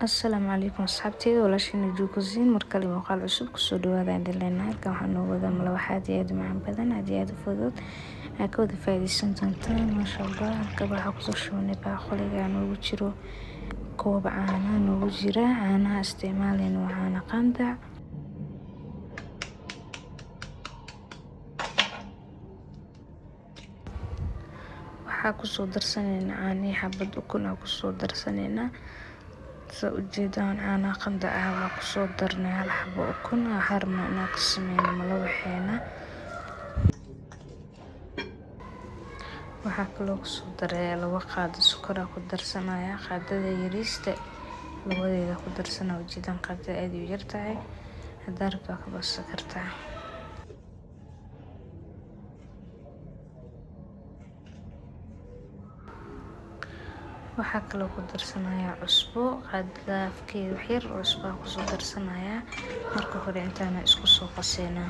Asalaamu calaykum asxaabteyda walaashayna Jookosin markale muuqaal cusub kusoo dhawaada indin leenahay halkan waxaa noo wada malawax aad iyo aad u macaan badan aad iyo aad u fudud aa ka wada faa'iideysan doontaan maasha Allah halkan waxaa kusoo shubanay baaquliga noogu jiro koob caano noogu jira caanaha isticmaalayna waa caano qandac waxaa kusoo darsanayna caanihi xabad ukun aa kusoo darsanayna ujeedaan caanaha qandac ah waxaa kusoo darnay hal xabo ukun waxaan rabnaa inaan ka sameyno malawaxeena waxaa kaloo kusoo daraya 2 qaado sokor aan ku darsanaya qaadada yariista labadeeda ku darsanaa ujeedaan qaadada aad u yar tahay hadaa rabto ka badsan kartaa waxaa kaloo ku darsanaya cusbo qaadada afkeeda wax yar oo cusbo ku soo darsanaya marka hore intaana isku soo qaseena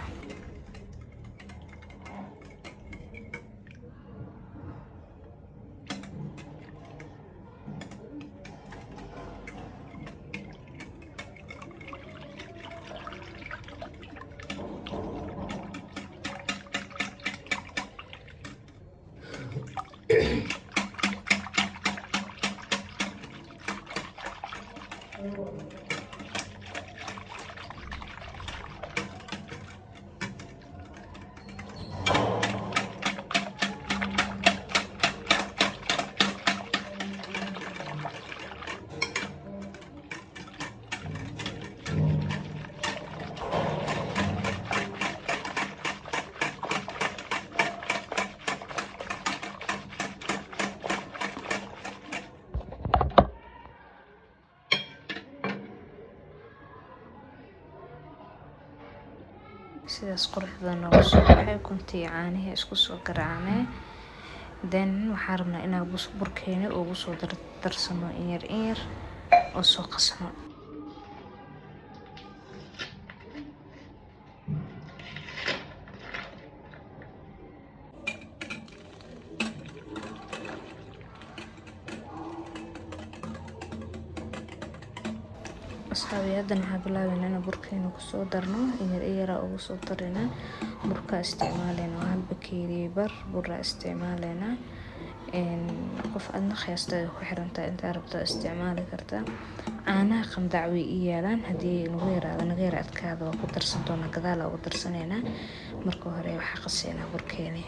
sidaas quruxda noogu soo baxay kuntii caanihi isku soo garaacnay waxaan rabnaa inaan burkeena ugu soo darsano in yar oo soo qasno asxaabi haddana waxaan bilaabay inaan burkeena ku soo darno in yar ugu soo darina burka isticmaalayna waa hal bakeeri bar burra isticmaalayna qof adna qiyaasta ku xirantaa inta rabto isticmaali kartaa caanaha qandac way yaalaan hadii lagu yaraado naga yar adkaado waa ku darsan doona gadaal ugu darsanayna marka hore waxa qaseena burkeena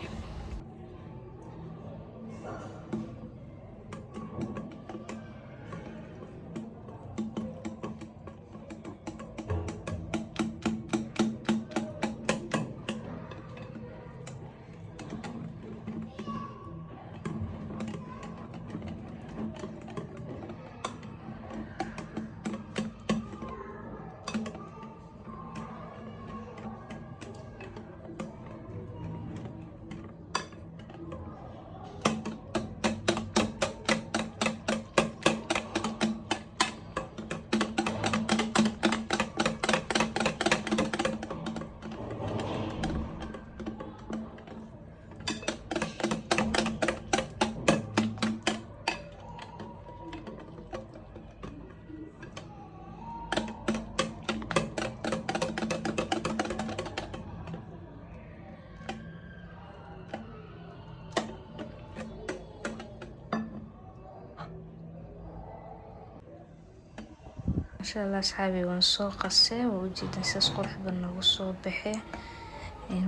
masha Allah asxaabi waan soo qasay oo ujeedin saas quruxda noogu soo baxay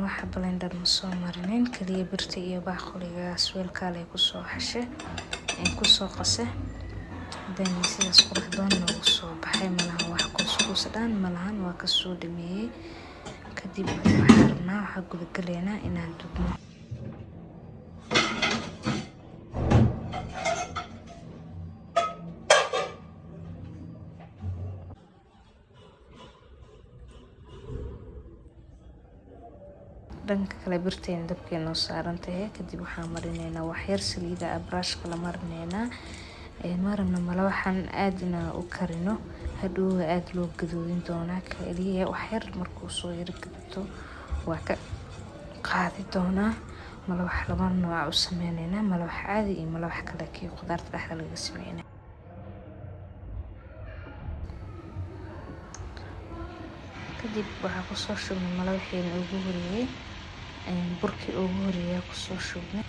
waxa blender ma soo marinin kaliya birta iyo baaquligaas weelkaale ku soo xashay ku soo qasay sidaas quruxda noogu soo baxay malaha wax kuskuusadaan malahan waa ka soo dhameeyay kadib waxaan rabnaa waxa gudagaleena inaan dubno dhanka kale birteena dabkeena saaran tahay kadib waxaan marinaynaa wax yar saliida brushka la marinaynaa marna malawaxan aadna u karino hadhow aad loo gadoodin doonaa kaliya wax yar markuu soo yar gaduto waa ka qaadi doonaa malawax laba nooc u sameeynaa malawax caadi iyo malawax kale kii qudaarta dhexda laga sameeynaa kadib waxaa kusoo shubnay malawaxeena ugu horeeyay, burkii ugu horeeyay kusoo shubnay.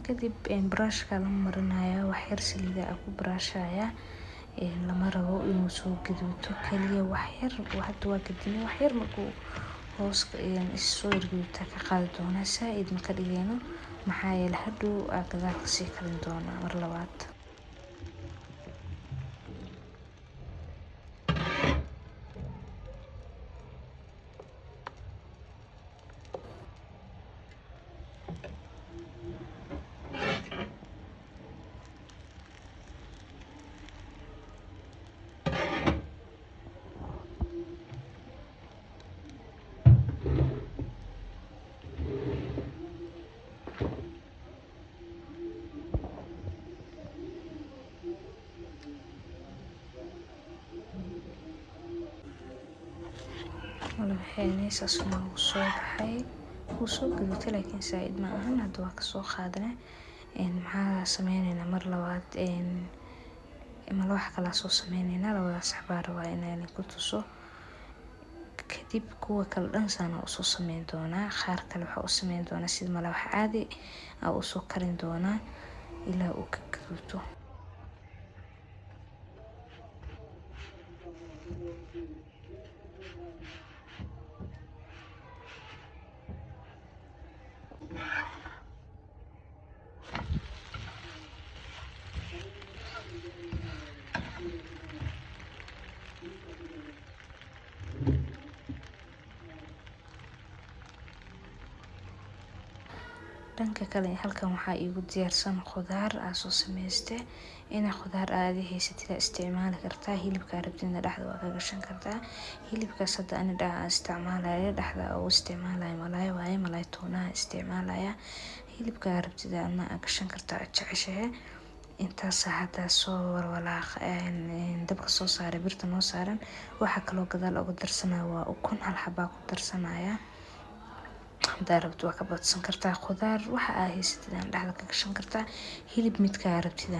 kadib brushka la marinaya wax yar saliida ku brushaya, lama rabo inuu soo gaduuto kaliya wax yar. Hadda waa gadinay wax yar markuu hooska soo gaduuto ka qaadi doona saaid ma ka dhigayno maxaa yeelay hadhow gadaal ka sii karin doona mar labaad. malawaxeena saas uu soo baxay wuu soo gaduutay laakiin saaid ma ahan. Hadda waa kasoo qaadnay, maxaa sameynayna mar labaad malawax kala soo sameynayna labadaas xabaar waa inaan ku tuso. kadib kuwa kala dhan sana u soo sameyn doona, qaar kale waxa u sameyn doona sida malawax caadi u soo karin doona ilaa uu ka gaduuto. dhanka kale halkan waxaa igu diyaarsan khudaar aan soo sameystay. Ina khudaar aad haysatid isticmaali kartaa, hilibka rabtidna dhaxda waa ka gashan kartaa. hilibkaas hadda ani isticmaalaya dhaxda oo isticmaalaya malaay waaye, malaay tuna isticmaalaya. hilibka rabtida ama gashan kartaa jeceshahay. intaas hadda soo walwalaaq dabka soo saaray birta noo saaran. waxa kale oo gadaal uga darsanaa waa ukun hal xabaa ku darsanaya. haddaa rabto waa ka badsan kartaa khudaar waxa aad haysatid dhaxda ka gashan kartaa. hilib midka rabtid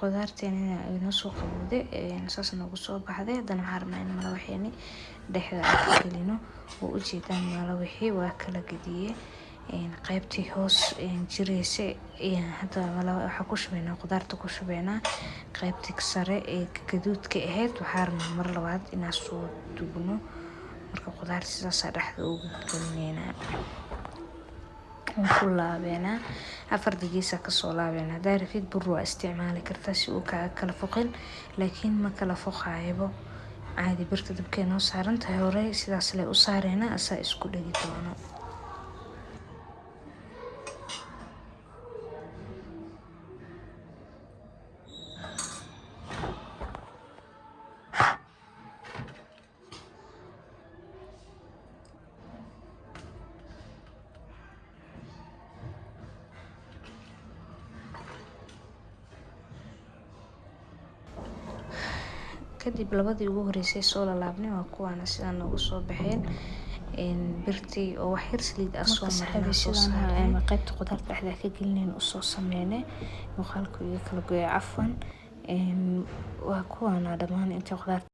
khudaarteena inoo soo qabowday saas noogu soo baxday. haddana waxaan rabnaa in malawaxeena dhexda aan ka gelino oo u jeedaan malawaxii waa kala gediyay qaybtii hoos jireysay. hadda waxa ku shubaynaa khudaarta ku shubaynaa qaybtii sare ee gaduudka ahayd. waxaan rabnaa mar labaad inaan soo dubno marka khudaarta sidaas dhexda ugu gelinayna ku laabeena 4 daqiiqo ka soo laabeena. haddaa rabtid bur waa isticmaali kartaa si uu kala foqin, laakiin ma kala foqaayabo caadi birta dabkee noo saaran tahay hore sidaas leh u saareyna asaa isku dhigi doono. kadib labadii ugu horeysay soo laabnay waa kuwaana sidaan noogu soo baxeen birtii oo wax yar saliid ah soo marnay soo saarnay ama qaybta qudaarta dhexda ka gelineen u soo sameynay muuqaalku iyo kala gooy cafwan waa kuwaana dhammaan inta qudaarta